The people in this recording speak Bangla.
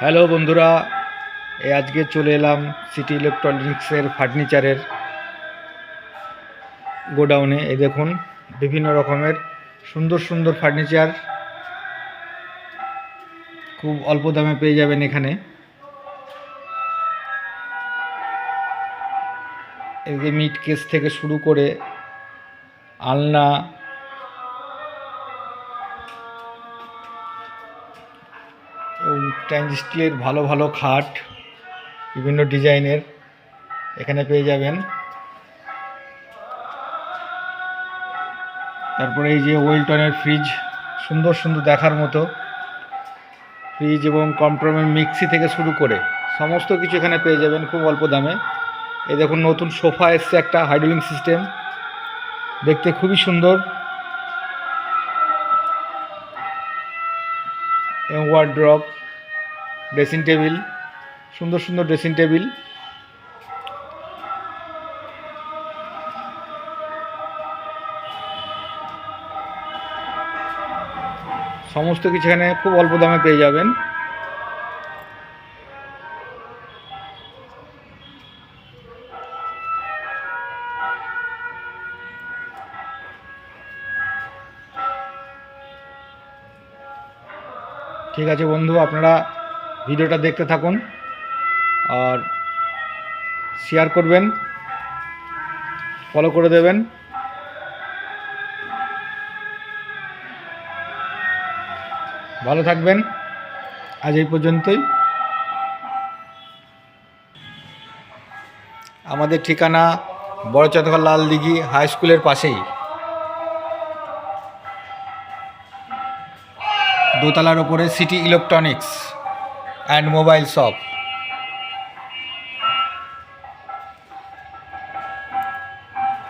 হ্যালো বন্ধুরা, আজকে চলে এলাম সিটি ইলেকট্রনিক্সের ফার্নিচারের গোডাউনে। এই দেখুন, বিভিন্ন রকমের সুন্দর সুন্দর ফার্নিচার খুব অল্প দামে পেয়ে যাবেন এখানে। এদিকে মিট কেস থেকে শুরু করে আলনা, স্টেইনলেস স্টিলের ভালো ভালো খাট বিভিন্ন ডিজাইনের এখানে পেয়ে যাবেন। তারপরে এই যে ওয়েলটনের ফ্রিজ, সুন্দর সুন্দর দেখার মতো ফ্রিজ এবং কম্প্রোমের মিক্সি থেকে শুরু করে সমস্ত কিছু এখানে পেয়ে যাবেন খুব অল্প দামে। এই দেখুন, নতুন সোফা এসছে একটা হাইড্রোলিক সিস্টেম, দেখতে খুবই সুন্দর। এবং ওয়ার্ড্রপ, ড্রেসিং টেবিল, সুন্দর সুন্দর ড্রেসিং টেবিল। সমস্ত কিছু এখানে খুব অল্প দামে পেয়ে যাবেন। ঠিক আছে বন্ধু, আপনারা ভিডিওটা দেখতে থাকুন আর শেয়ার করবেন, ফলো করে দেবেন। ভালো থাকবেন। আজ এই পর্যন্তই। আমাদের ঠিকানা বড়চত্বর লালদিঘি হাই স্কুলের পাশেই, দোতলার ওপরে city electronics and mobile shop.